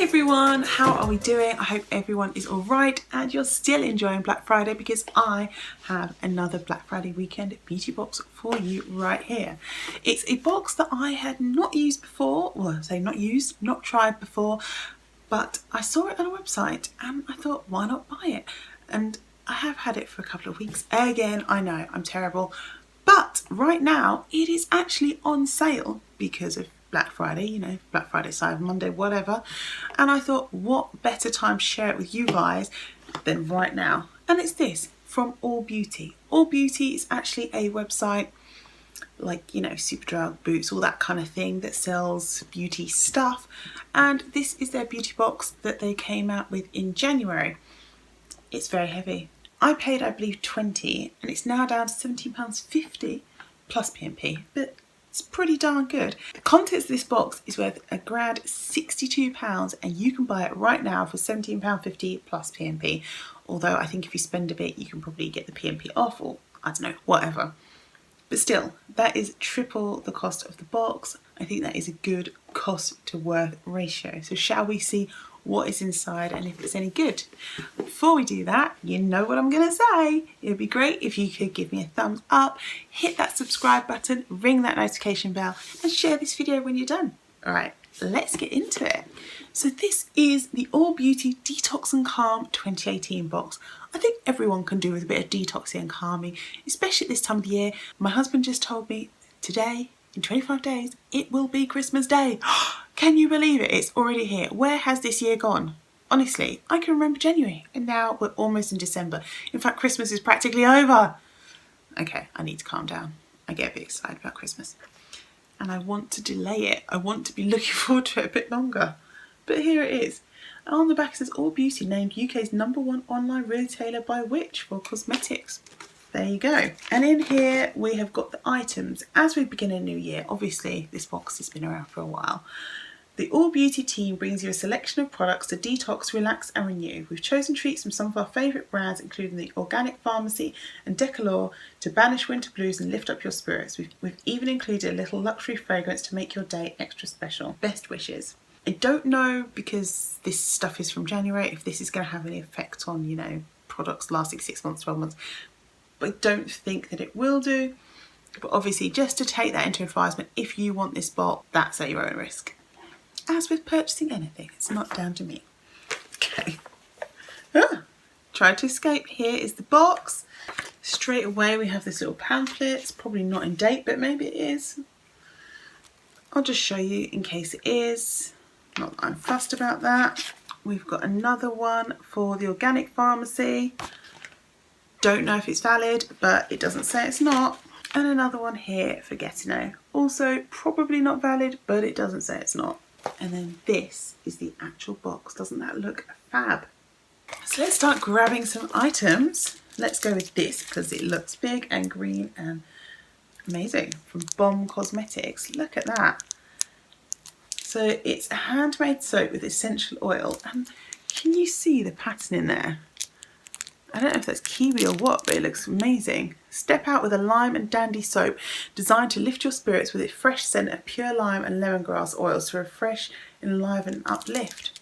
everyone, how are we doing? I hope everyone is all right and you're still enjoying Black Friday, because I have another Black Friday weekend beauty box for you right here. It's a box that I had not used before, well, I say not used, not tried before, but I saw it on a website and I thought, why not buy it? And I have had it for a couple of weeks. Again, I know I'm terrible, but right now it is actually on sale because of Black Friday, you know, Black Friday, Cyber Monday, whatever. And I thought, what better time to share it with you guys than right now? And it's this from All Beauty. All Beauty is actually a website like, you know, Superdrug, Boots, all that kind of thing that sells beauty stuff. And this is their beauty box that they came out with in January. It's very heavy. I paid, I believe, $20 and it's now down to £17.50 plus P&P, but it's pretty darn good. The contents of this box is worth a grand £62 and you can buy it right now for £17.50 plus P&P. Although I think if you spend a bit, you can probably get the P&P off, or I don't know, whatever. But still, that is triple the cost of the box. I think that is a good cost to worth ratio. So shall we see what is inside and if it's any good? Before we do that, you know what I'm gonna say. It would be great if you could give me a thumbs up, hit that subscribe button, ring that notification bell, and share this video when you're done. All right, let's get into it. So this is the All Beauty Detox and Calm 2018 box. I think everyone can do with a bit of detoxing and calming, especially at this time of the year. My husband just told me today, in 25 days, it will be Christmas Day. Can you believe it? It's already here. Where has this year gone? Honestly, I can remember January and now we're almost in December. In fact, Christmas is practically over. Okay, I need to calm down. I get a bit excited about Christmas and I want to delay it. I want to be looking forward to it a bit longer. But here it is. And on the back it says All Beauty named UK's #1 online retailer by which for cosmetics. There you go. And in here we have got the items. As we begin a new year, obviously this box has been around for a while. The All Beauty team brings you a selection of products to detox, relax and renew. We've chosen treats from some of our favourite brands, including the Organic Pharmacy and Declo, to banish winter blues and lift up your spirits. We've even included a little luxury fragrance to make your day extra special. Best wishes. I don't know, because this stuff is from January, if this is going to have any effect on, you know, products lasting 6 months, 12 months. But I don't think that it will do. But obviously, just to take that into advisement, if you want this box, that's at your own risk. As with purchasing anything, it's not down to me. Okay. Try to escape. Here is the box. Straight away we have this little pamphlet. It's probably not in date, but maybe it is. I'll just show you in case it is. Not that I'm fussed about that. We've got another one for the Organic Pharmacy. Don't know if it's valid, but it doesn't say it's not. And another one here for Gatineau. Also probably not valid, but it doesn't say it's not. And then this is the actual box. Doesn't that look fab? So let's start grabbing some items. Let's go with this because it looks big and green and amazing. From Balm Cosmetics. Look at that. So it's a handmade soap with essential oil. And can you see the pattern in there? I don't know if that's kiwi or what, but it looks amazing. Step out with a lime and dandy soap designed to lift your spirits with its fresh scent of pure lime and lemongrass oils to refresh, enliven and uplift.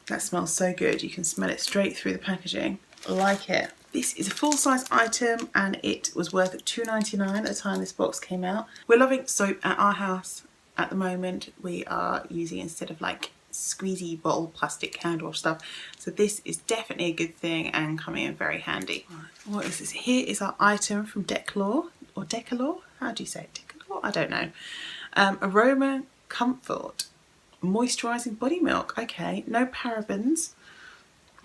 That smells so good. You can smell it straight through the packaging. I like it. This is a full-size item and it was worth £2.99 at the time this box came out. We're loving soap at our house at the moment. We are using, instead of like squeezy bottle plastic hand wash stuff, so this is definitely a good thing and coming in very handy. Right, what is this? Here is our item from Declo, or Declo, how do you say it? Declo? I don't know. Aroma Comfort moisturizing body milk. Okay, no parabens.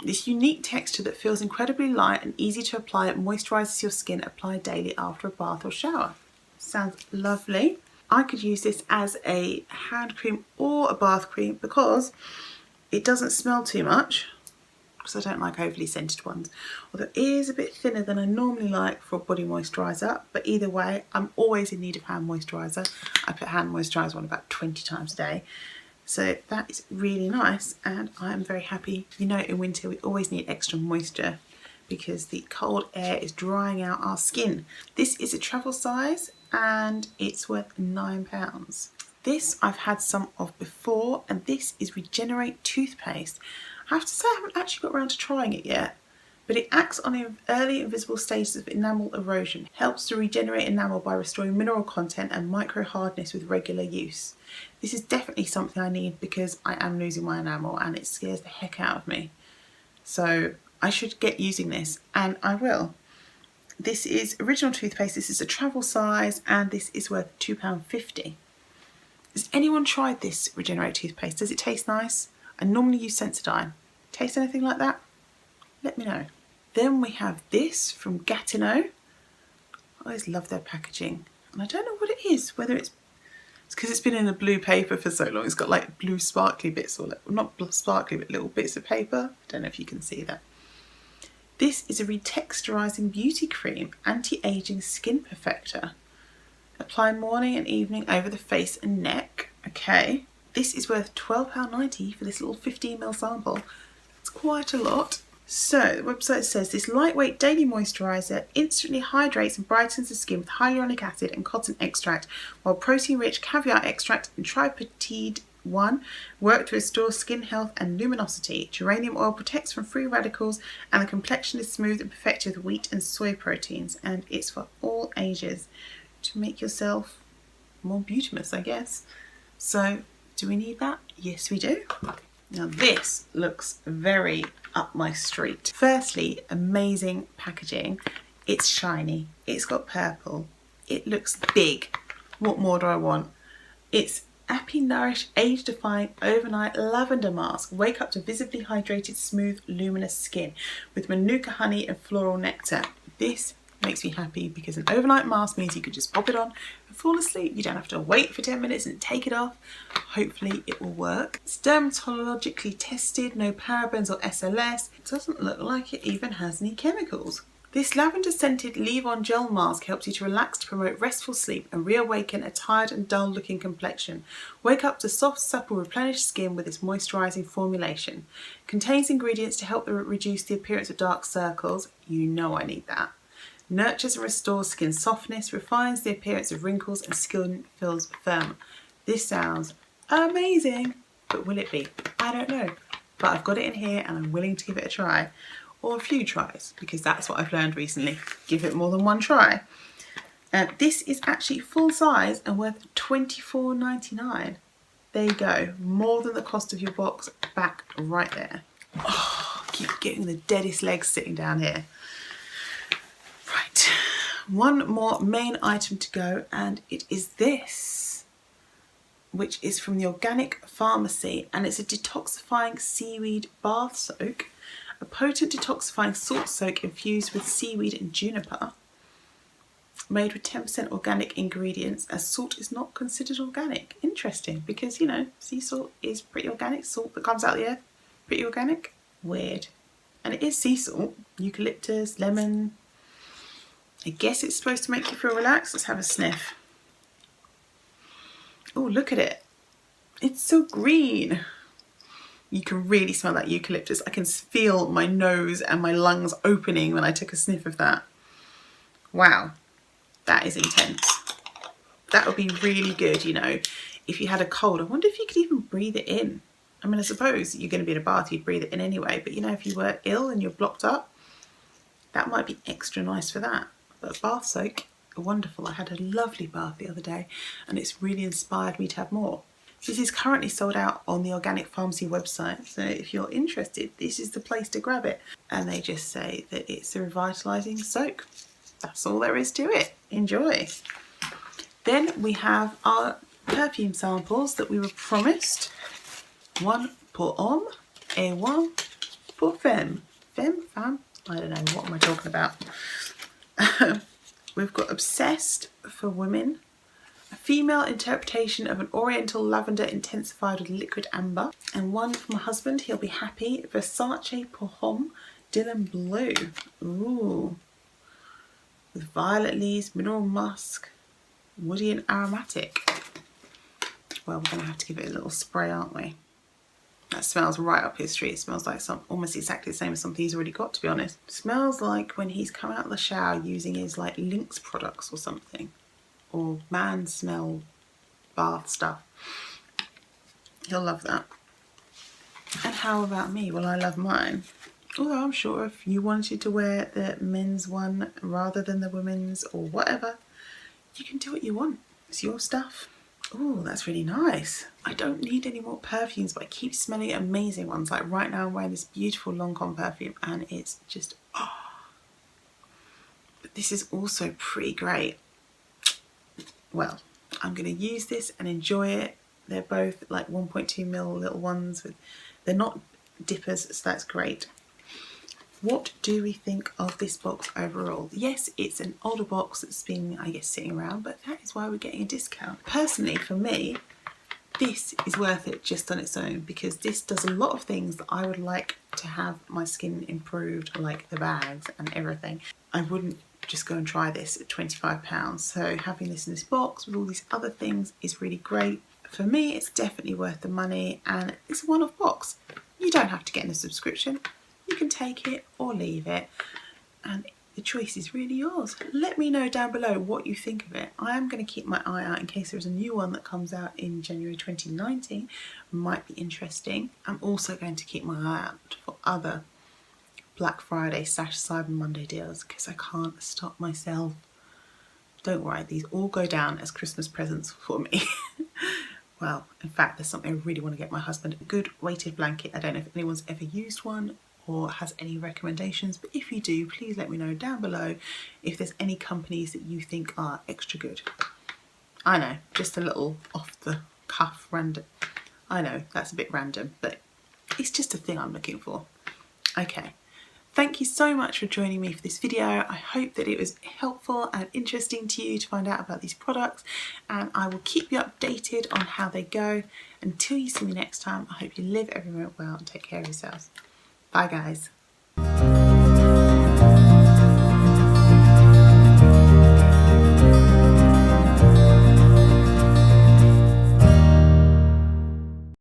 This unique texture that feels incredibly light and easy to apply. It moisturizes your skin. Apply daily after a bath or shower. Sounds lovely. I could use this as a hand cream or a bath cream because it doesn't smell too much, because I don't like overly scented ones. Although it is a bit thinner than I normally like for a body moisturiser, but either way, I'm always in need of hand moisturiser. I put hand moisturiser on about 20 times a day. So that is really nice and I'm very happy. You know, in winter we always need extra moisture because the cold air is drying out our skin. This is a travel size and it's worth £9. This I've had some of before, and this is Regenerate toothpaste. I have to say I haven't actually got around to trying it yet, but it acts on the early invisible stages of enamel erosion, helps to regenerate enamel by restoring mineral content and micro hardness with regular use. This is definitely something I need because I am losing my enamel and it scares the heck out of me. So I should get using this, and I will. This is original toothpaste, this is a travel size, and this is worth £2.50. Has anyone tried this Regenerate toothpaste? Does it taste nice? I normally use Sensodyne. Taste anything like that? Let me know. Then we have this from Gatineau. I always love their packaging. And I don't know what it is, whether it's because it's been in a blue paper for so long. It's got like blue sparkly bits, or not sparkly, but little bits of paper. I don't know if you can see that. This is a retexturizing beauty cream, anti-aging skin perfector. Apply morning and evening over the face and neck. Okay. This is worth £12.90 for this little 15ml sample. That's quite a lot. So the website says this lightweight daily moisturiser instantly hydrates and brightens the skin with hyaluronic acid and cotton extract, while protein-rich caviar extract and tripeptide 1 work to restore skin health and luminosity. Geranium oil protects from free radicals, and the complexion is smooth and perfected with wheat and soy proteins, and it's for all ages to make yourself more beautimous, I guess. So do we need that? Yes, we do. Now this looks very up my street. Firstly, amazing packaging. It's shiny. It's got purple. It looks big. What more do I want? It's Nourish Age Defying Overnight Lavender Mask. Wake up to visibly hydrated, smooth, luminous skin with Manuka honey and floral nectar. This makes me happy because an overnight mask means you could just pop it on and fall asleep. You don't have to wait for 10 minutes and take it off. Hopefully it will work. It's dermatologically tested, no parabens or SLS. It doesn't look like it even has any chemicals. This lavender scented leave-on gel mask helps you to relax to promote restful sleep and reawaken a tired and dull looking complexion. Wake up to soft, supple, replenished skin with its moisturising formulation. Contains ingredients to help reduce the appearance of dark circles. You know I need that. Nurtures and restores skin softness, refines the appearance of wrinkles, and skin feels firm. This sounds amazing, but will it be? I don't know. But I've got it in here and I'm willing to give it a try. Or a few tries, because that's what I've learned recently. Give it more than one try. This is actually full size and worth £24.99. There you go. More than the cost of your box back right there. Oh, I keep getting the deadest legs sitting down here. Right, one more main item to go, and it is this, which is from the Organic Pharmacy, and it's a detoxifying seaweed bath soak, a potent detoxifying salt soak infused with seaweed and juniper, made with 10% organic ingredients, as salt is not considered organic. Interesting, because you know, sea salt is pretty organic. Salt that comes out of the earth, pretty organic. Weird. And it is sea salt, eucalyptus, lemon. I guess it's supposed to make you feel relaxed. Let's have a sniff. Oh, look at it. It's so green. You can really smell that eucalyptus. I can feel my nose and my lungs opening when I took a sniff of that. Wow, that is intense. That would be really good, you know, if you had a cold. I wonder if you could even breathe it in. I mean, I suppose you're going to be in a bath, you'd breathe it in anyway. But, you know, if you were ill and you're blocked up, that might be extra nice for that. But bath soak, wonderful. I had a lovely bath the other day and it's really inspired me to have more. This is currently sold out on the Organic Pharmacy website, so if you're interested, this is the place to grab it. And they just say that it's a revitalising soak. That's all there is to it. Enjoy. Then we have our perfume samples that we were promised. One pour homme et one pour femme. Femme? I don't know, what am I talking about? We've got Obsessed for women, a female interpretation of an oriental lavender intensified with liquid amber, and one for my husband, he'll be happy, Versace pour homme Dylan Blue. Ooh. With violet leaves, mineral musk, woody and aromatic. Well, we're going to have to give it a little spray, aren't we? That smells right up his street. It smells like almost exactly the same as something he's already got, to be honest. It smells like when he's come out of the shower using his like Lynx products or something. Or man smell bath stuff. He'll love that. And how about me? Well, I love mine. Although I'm sure if you wanted to wear the men's one rather than the women's or whatever, you can do what you want. It's your stuff. Oh, that's really nice. I don't need any more perfumes, but I keep smelling amazing ones. Like right now I'm wearing this beautiful Lancôme perfume and it's just, oh. But this is also pretty great. Well, I'm going to use this and enjoy it. They're both like 1.2ml little ones. They're not dippers, so that's great. What do we think of this box overall? Yes, it's an older box that's been, I guess, sitting around, but that is why we're getting a discount. Personally, for me, this is worth it just on its own because this does a lot of things that I would like to have my skin improved, like the bags and everything. I wouldn't just go and try this at £25. So having this in this box with all these other things is really great. For me, it's definitely worth the money and it's a one-off box. You don't have to get in a subscription. You can take it or leave it and the choice is really yours. Let me know down below what you think of it. I am going to keep my eye out in case there's a new one that comes out in January 2019. Might be interesting. I'm also going to keep my eye out for other Black Friday / Cyber Monday deals because I can't stop myself. Don't worry, these all go down as Christmas presents for me. Well, in fact, there's something I really want to get my husband, a good weighted blanket. I don't know if anyone's ever used one or has any recommendations, but if you do, please let me know down below if there's any companies that you think are extra good. I know, just a little off the cuff random. I know, that's a bit random, but it's just a thing I'm looking for. Okay. Thank you so much for joining me for this video. I hope that it was helpful and interesting to you to find out about these products, and I will keep you updated on how they go. Until you see me next time, I hope you live everywhere well and take care of yourselves. Bye guys.